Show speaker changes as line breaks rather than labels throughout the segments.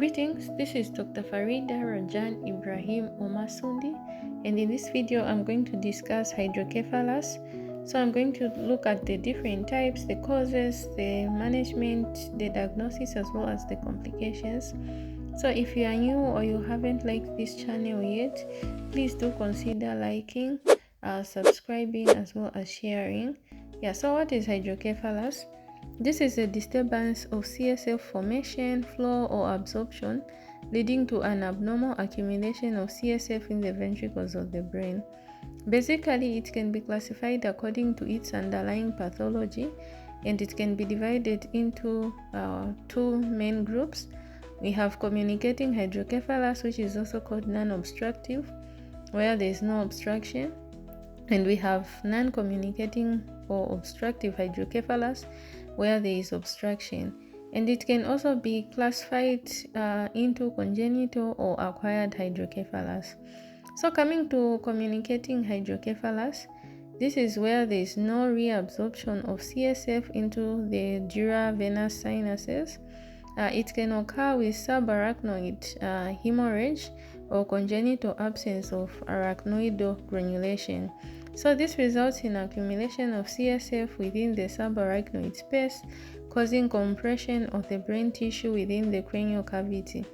Greetings, this is Dr. Farida Rajan Ibrahim Omasundi, and in this video I'm going to discuss hydrocephalus. So I'm going to look at the different types, the causes, the management, the diagnosis, as well as the complications. So if you are new or you haven't liked this channel yet, please do consider liking, subscribing, as well as sharing. So what is hydrocephalus? This is a disturbance of CSF formation, flow, or absorption, leading to an abnormal accumulation of CSF in the ventricles of the brain. Basically, it can be classified according to its underlying pathology, and it can be divided into two main groups. We have communicating hydrocephalus, which is also called non-obstructive, where there is no obstruction, and we have non-communicating or obstructive hydrocephalus, where there is obstruction, and it can also be classified into congenital or acquired hydrocephalus. So coming to communicating hydrocephalus, this is where there is no reabsorption of CSF into the dura venous sinuses. It can occur with subarachnoid hemorrhage or congenital absence of arachnoidal granulation. So this results in accumulation of CSF within the subarachnoid space, causing compression of the brain tissue within the cranial cavity.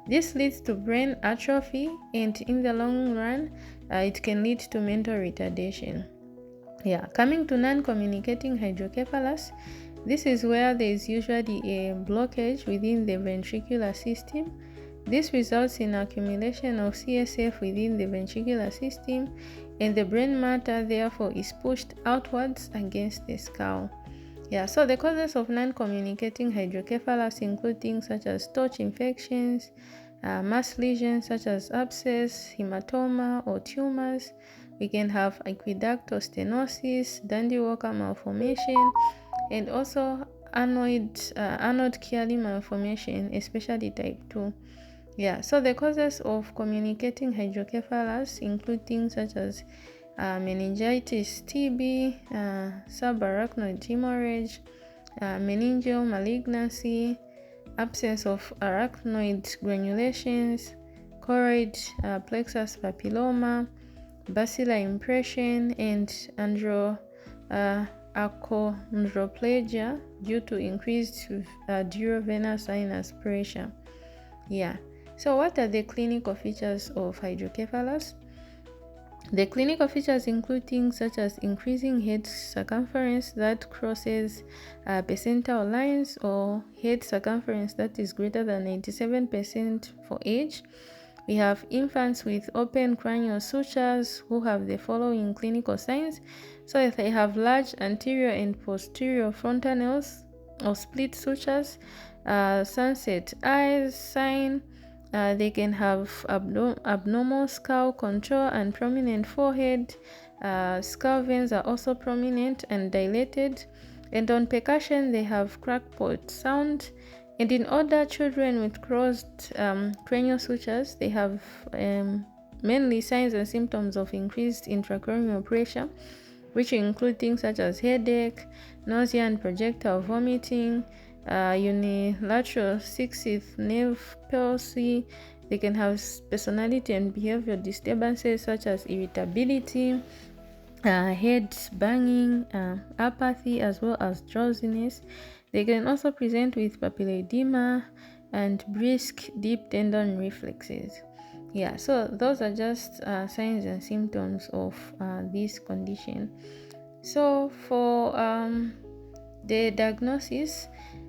This leads to brain atrophy, and in the long run, it can lead to mental retardation. Coming to non-communicating hydrocephalus, this is where there is usually a blockage within the ventricular system. This results in accumulation of CSF within the ventricular system, and the brain matter therefore is pushed outwards against the skull. So the causes of non-communicating hydrocephalus include things such as torch infections, mass lesions such as abscess, hematoma, or tumors. We can have aqueductal stenosis, Dandy Walker malformation, and also anode Chiari malformation, especially type 2. So the causes of communicating hydrocephalus include things such as meningitis, TB, subarachnoid hemorrhage, meningeal malignancy, absence of arachnoid granulations, choroid plexus papilloma, bacillar impression, and achondroplasia due to increased durovenous sinus pressure. So what are the clinical features of hydrocephalus? The clinical features include things such as increasing head circumference that crosses percentile lines, or head circumference that is greater than 97% for age. We have infants with open cranial sutures who have the following clinical signs. So if they have large anterior and posterior fontanelles or split sutures, sunset eyes sign. They can have abnormal skull contour and prominent forehead. Skull veins are also prominent and dilated. And on percussion, they have crackpot sound. And in older children with crossed cranial sutures, they have mainly signs and symptoms of increased intracranial pressure, which include things such as headache, nausea and projectile vomiting, unilateral sixth nerve palsy. They can have personality and behavior disturbances such as irritability, head banging, apathy, as well as drowsiness. They can also present with papilledema and brisk deep tendon reflexes. So those are just signs and symptoms of this condition. So for the diagnosis,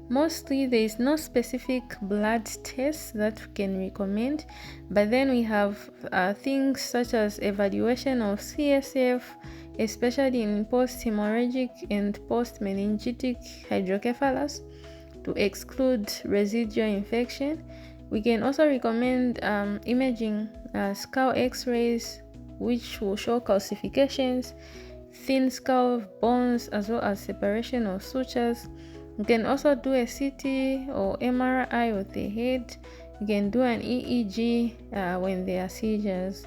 mostly there is no specific blood test that we can recommend, but then we have things such as evaluation of CSF, especially in post-hemorrhagic and post-meningitic hydrocephalus, to exclude residual infection. We can also recommend imaging skull x-rays, which will show calcifications, thin skull bones, as well as separation of sutures. You can also do a CT or MRI of the head. You can do an EEG when there are seizures.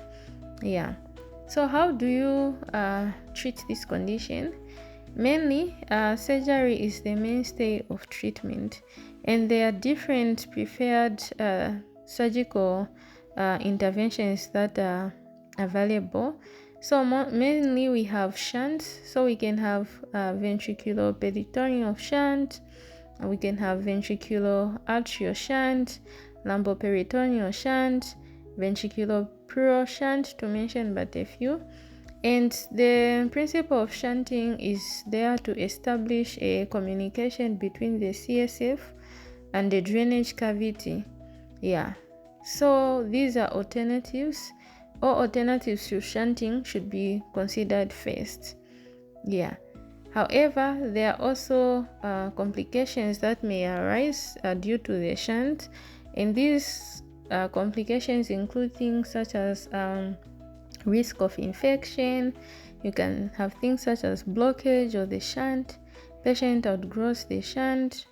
So how do you treat this condition? Mainly, surgery is the mainstay of treatment, and there are different preferred surgical interventions that are available. So mainly we have shunts, so we can have ventriculoperitoneal shunt, we can have ventricular arterial shunt, lumboperitoneal shunt, ventriculopleural shunt, to mention but a few. And the principle of shunting is there to establish a communication between the CSF and the drainage cavity. Yeah, so these are alternatives. All alternatives to shunting should be considered first. Yeah, however, there are also complications that may arise due to the shunt, and these complications include things such as risk of infection. You can have things such as blockage of the shunt, patient outgrows the shunt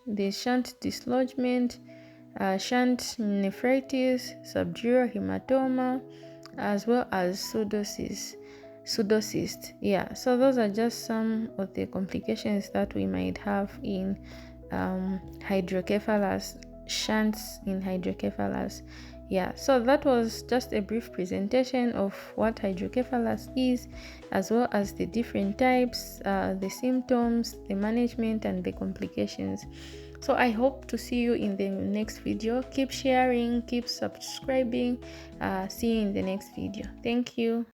dislodgement, shunt nephritis, subdural hematoma, as well as pseudocyst. Yeah, so those are just some of the complications that we might have in hydrocephalus, shunts in hydrocephalus. Yeah, so that was just a brief presentation of what hydrocephalus is, as well as the different types, the symptoms, the management, and the complications. So I hope to see you in the next video. Keep sharing, keep subscribing. See you in the next video. Thank you.